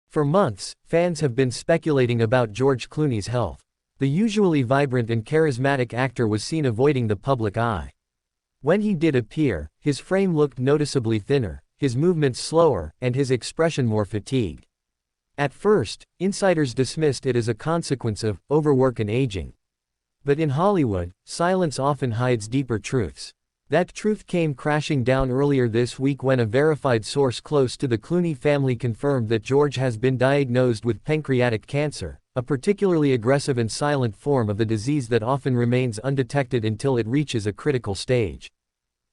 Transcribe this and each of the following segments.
For months, fans have been speculating about George Clooney's health. The usually vibrant and charismatic actor was seen avoiding the public eye. When he did appear, his frame looked noticeably thinner, his movements slower, and his expression more fatigued. At first, insiders dismissed it as a consequence of overwork and aging. But in Hollywood, silence often hides deeper truths. That truth came crashing down earlier this week when a verified source close to the Clooney family confirmed that George has been diagnosed with pancreatic cancer, a particularly aggressive and silent form of the disease that often remains undetected until it reaches a critical stage.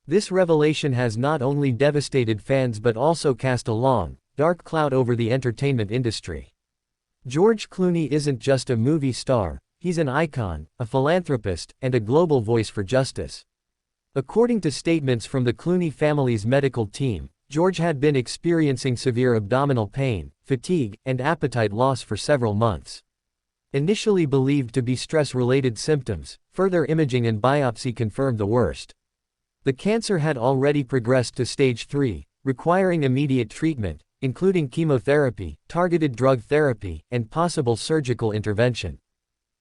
This revelation has not only devastated fans but also cast a long, dark cloud over the entertainment industry. George Clooney isn't just a movie star, he's an icon, a philanthropist, and a global voice for justice. According to statements from the Clooney family's medical team, George had been experiencing severe abdominal pain, fatigue, and appetite loss for several months. Initially believed to be stress-related symptoms, further imaging and biopsy confirmed the worst. The cancer had already progressed to stage 3, requiring immediate treatment, including chemotherapy, targeted drug therapy, and possible surgical intervention.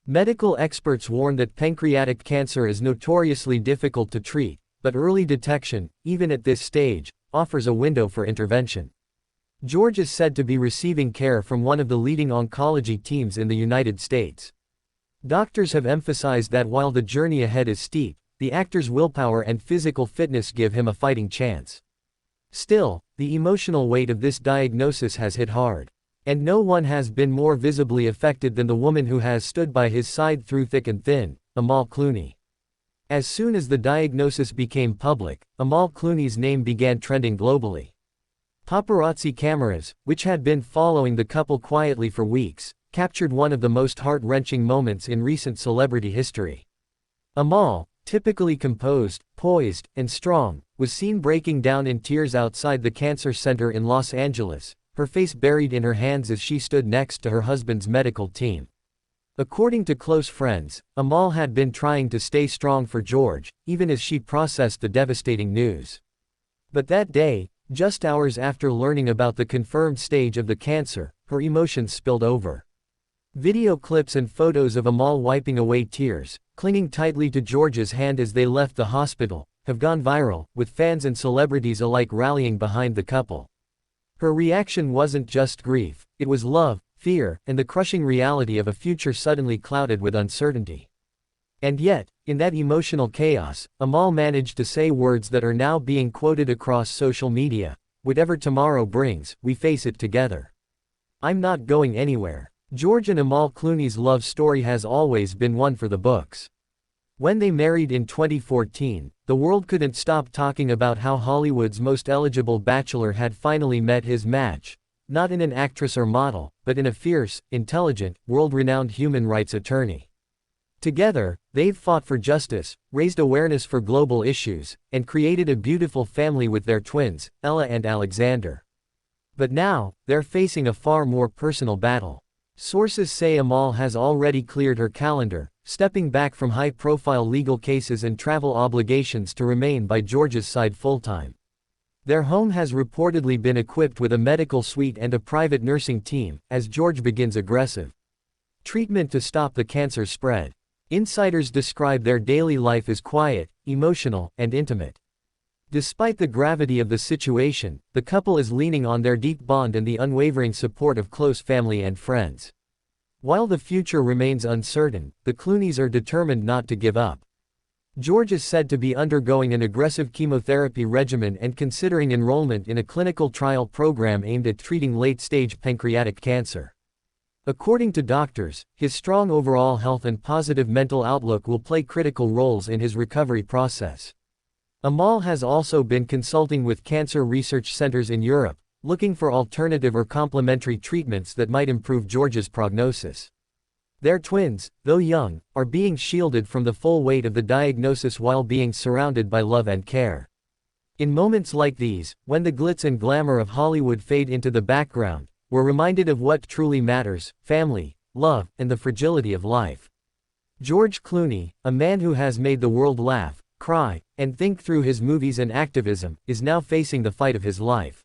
Medical experts warn that pancreatic cancer is notoriously difficult to treat, but early detection, even at this stage, offers a window for intervention. George is said to be receiving care from one of the leading oncology teams in the United States. Doctors have emphasized that while the journey ahead is steep, the actor's willpower and physical fitness give him a fighting chance. Still, the emotional weight of this diagnosis has hit hard. And no one has been more visibly affected than the woman who has stood by his side through thick and thin, Amal Clooney. As soon as the diagnosis became public, Amal Clooney's name began trending globally. Paparazzi cameras, which had been following the couple quietly for weeks, captured one of the most heart-wrenching moments in recent celebrity history. Amal, typically composed, poised, and strong, was seen breaking down in tears outside the cancer center in Los Angeles, her face buried in her hands as she stood next to her husband's medical team. According to close friends, Amal had been trying to stay strong for George, even as she processed the devastating news. But that day, just hours after learning about the confirmed stage of the cancer, her emotions spilled over. Video clips and photos of Amal wiping away tears, clinging tightly to George's hand as they left the hospital, have gone viral, with fans and celebrities alike rallying behind the couple. Her reaction wasn't just grief, it was love, fear, and the crushing reality of a future suddenly clouded with uncertainty. And yet, in that emotional chaos, Amal managed to say words that are now being quoted across social media: "Whatever tomorrow brings, we face it together. I'm not going anywhere." George and Amal Clooney's love story has always been one for the books. When they married in 2014, the world couldn't stop talking about how Hollywood's most eligible bachelor had finally met his match, not in an actress or model, but in a fierce, intelligent, world-renowned human rights attorney. Together, they've fought for justice, raised awareness for global issues, and created a beautiful family with their twins, Ella and Alexander. But now, they're facing a far more personal battle. Sources say Amal has already cleared her calendar, stepping back from high-profile legal cases and travel obligations to remain by George's side full-time. Their home has reportedly been equipped with a medical suite and a private nursing team, as George begins aggressive treatment to stop the cancer's spread. Insiders describe their daily life as quiet, emotional, and intimate. Despite the gravity of the situation, the couple is leaning on their deep bond and the unwavering support of close family and friends. While the future remains uncertain, the Clooneys are determined not to give up. George is said to be undergoing an aggressive chemotherapy regimen and considering enrollment in a clinical trial program aimed at treating late-stage pancreatic cancer. According to doctors, his strong overall health and positive mental outlook will play critical roles in his recovery process. Amal has also been consulting with cancer research centers in Europe, looking for alternative or complementary treatments that might improve George's prognosis. Their twins, though young, are being shielded from the full weight of the diagnosis while being surrounded by love and care. In moments like these, when the glitz and glamour of Hollywood fade into the background, we're reminded of what truly matters: family, love, and the fragility of life. George Clooney, a man who has made the world laugh, cry, and think through his movies and activism, is now facing the fight of his life.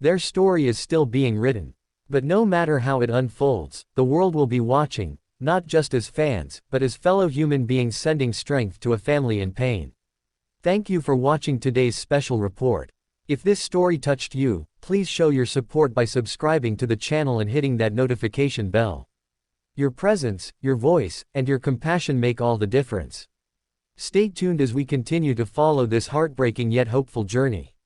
Their story is still being written. But no matter how it unfolds, the world will be watching, not just as fans, but as fellow human beings sending strength to a family in pain. Thank you for watching today's special report. If this story touched you, please show your support by subscribing to the channel and hitting that notification bell. Your presence, your voice, and your compassion make all the difference. Stay tuned as we continue to follow this heartbreaking yet hopeful journey.